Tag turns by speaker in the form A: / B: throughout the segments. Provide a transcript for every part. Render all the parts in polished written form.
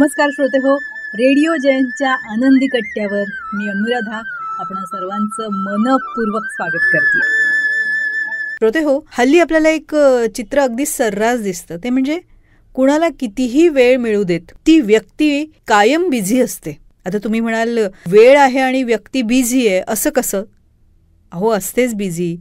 A: नमस्कार श्रोते हो, रेडिओ जयंतच्या आनंदी कट्ट्यावर मी अनुराधा आपण सर्वांचं मनपूर्वक स्वागत करते.
B: श्रोते हो, हल्ली आपल्याला एक चित्र अगदी सर्रास दिसतं, ते म्हणजे कुणाला कितीही वेळ मिळू देत ती व्यक्ती कायम बिझी असते. आता तुम्ही म्हणाल वेळ आहे आणि व्यक्ती बिझी आहे असं कसं? अहो असतेच बिझी,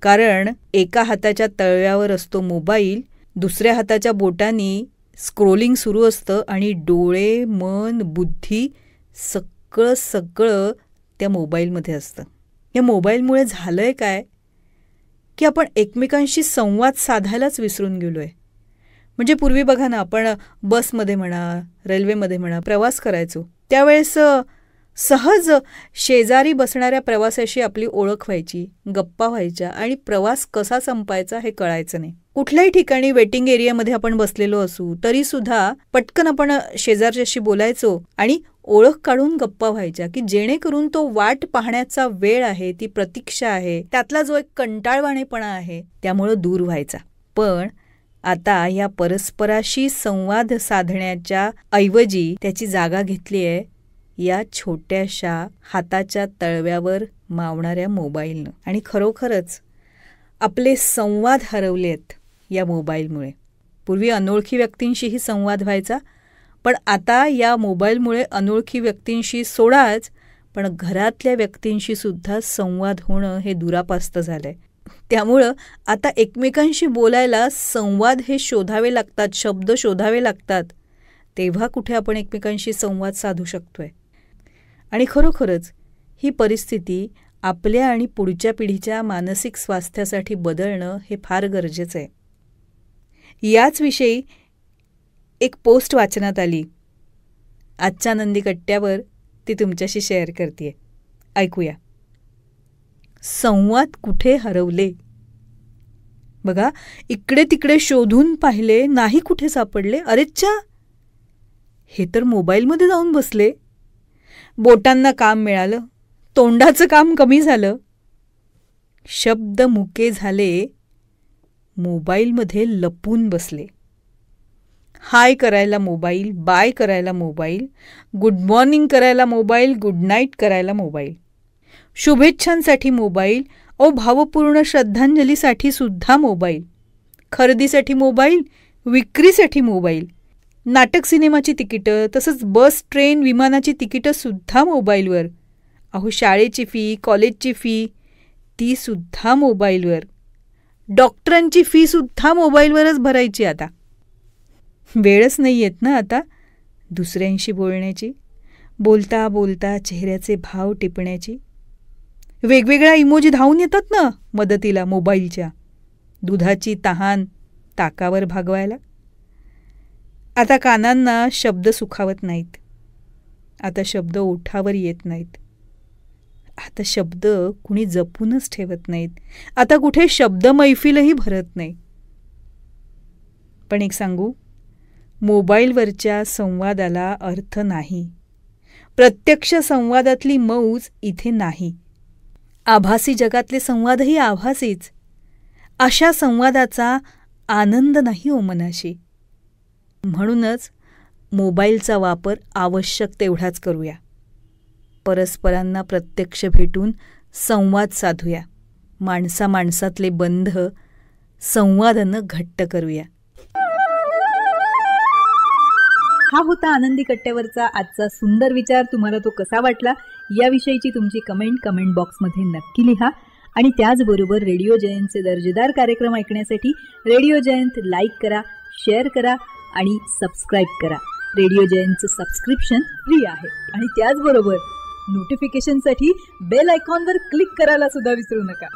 B: कारण एका हाताच्या तळव्यावर असतो मोबाईल, दुसऱ्या हाताच्या बोटांनी स्क्रोलिंग सुरू असतं आणि डोळे, मन, बुद्धी सगळं त्या मोबाईलमध्ये असतं. या मोबाईलमुळे झालं आहे काय की आपण एकमेकांशी संवाद साधायलाच विसरून गेलो आहे. म्हणजे पूर्वी बघा ना, आपण बसमध्ये म्हणा, रेल्वेमध्ये म्हणा प्रवास करायचो, त्यावेळेस सहज शेजारी बसणाऱ्या प्रवाशाशी आपली ओळख व्हायची, गप्पा व्हायच्या आणि प्रवास कसा संपायचा हे कळायचं नाही. कुठल्याही ठिकाणी वेटिंग एरियामध्ये आपण बसलेलो असू तरीसुद्धा पटकन आपण शेजारच्याशी बोलायचो आणि ओळख काढून गप्पा व्हायच्या, की जेणेकरून तो वाट पाहण्याचा वेळ आहे, ती प्रतीक्षा आहे, त्यातला जो एक कंटाळवाणेपणा आहे त्यामुळं दूर व्हायचा. पण आता या परस्पराशी संवाद साधण्याच्या ऐवजी त्याची जागा घेतली आहे या छोट्याशा हाताच्या तळव्यावर मावणाऱ्या मोबाईलनं. आणि खरोखरच आपले संवाद हरवलेत या मोबाईलमुळे. पूर्वी अनोळखी व्यक्तींशीही संवाद व्हायचा, पण आता या मोबाईलमुळे अनोळखी व्यक्तींशी सोडाच, पण घरातल्या व्यक्तींशी सुद्धा संवाद होणं हे दुरापास्त झालंय. त्यामुळं आता एकमेकांशी बोलायला संवाद हे शोधावे लागतात, शब्द शोधावे लागतात, तेव्हा कुठे आपण एकमेकांशी संवाद साधू शकतोय. आणि खरोखरच ही परिस्थिती आपल्या आणि पुढच्या पिढीच्या मानसिक स्वास्थ्यासाठी बदलणं हे फार गरजेचं आहे. याचविषयी एक पोस्ट वाचनात आली, आजच्या आनंदी कट्ट्यावर ती तुमच्याशी शेअर करते. ऐकूया. संवाद कुठे हरवले? बघा, इकडे तिकडे शोधून पाहिले, नाही कुठे सापडले. अरेच्चा, हे तर मोबाईलमध्ये जाऊन बसले. बोटांना काम मिळालं, तोंडाचं काम कमी झालं, शब्द मुके झाले, मोबाईलमध्ये लपून बसले. हाय करायला मोबाईल, बाय करायला मोबाईल, गुड मॉर्निंग करायला मोबाईल, गुड नाईट करायला मोबाईल, शुभेच्छांसाठी मोबाईल, भावपूर्ण श्रद्धांजलीसाठी सुद्धा मोबाईल, खरेदीसाठी मोबाईल, विक्रीसाठी मोबाईल, नाटक सिनेमाची तिकीटं, तसंच बस, ट्रेन, विमानाची तिकीटं सुद्धा मोबाईलवर. शाळेची फी, कॉलेजची फी ती सुद्धा मोबाईलवर. डॉक्टरांची फी सुद्धा मोबाईलवरच भरायची. आता वेळच नाही येत ना आता दुसऱ्यांशी बोलण्याची, बोलता बोलता चेहऱ्याचे भाव टिपण्याची. वेगवेगळ्या इमोजी धावून येतात ना मदतीला मोबाईलच्या, दुधाची तहान ताकावर भागवायला. आता कानांना शब्द सुखावत नाहीत, आता शब्द ओठावर येत नाहीत, आता शब्द कुणी जपूनच ठेवत नाहीत, आता कुठे शब्द मैफिलही भरत नाही. पण एक सांगू, मोबाईलवरच्या संवादाला अर्थ नाही, प्रत्यक्ष संवादातली मौज इथे नाही. आभासी जगातले संवादही आभासीच. अशा संवादाचा आनंद नाही हो मनाशी. म्हणूनच मोबाईलचा वापर आवश्यक तेवढाच करूया. परस्परांना प्रत्यक्ष भेटून संवाद साधूया. माणसामाणसातले बंध संवादानं घट्ट करूया.
A: हा होता आनंदी कट्ट्यावरचा आजचा सुंदर विचार. तुम्हाला तो कसा वाटला याविषयीची तुमची कमेंट बॉक्समध्ये नक्की लिहा. आणि त्याचबरोबर रेडिओ जयंतचे दर्जेदार कार्यक्रम ऐकण्यासाठी रेडिओ जयंत लाईक करा, शेअर करा आणि सबस्क्राईब करा. रेडिओ जयंतचं सबस्क्रिप्शन फ्री आहे. आणि त्याचबरोबर नोटिफिकेशनसाठी बेल आयकॉनवर क्लिक करायला सुद्धा विसरू नका.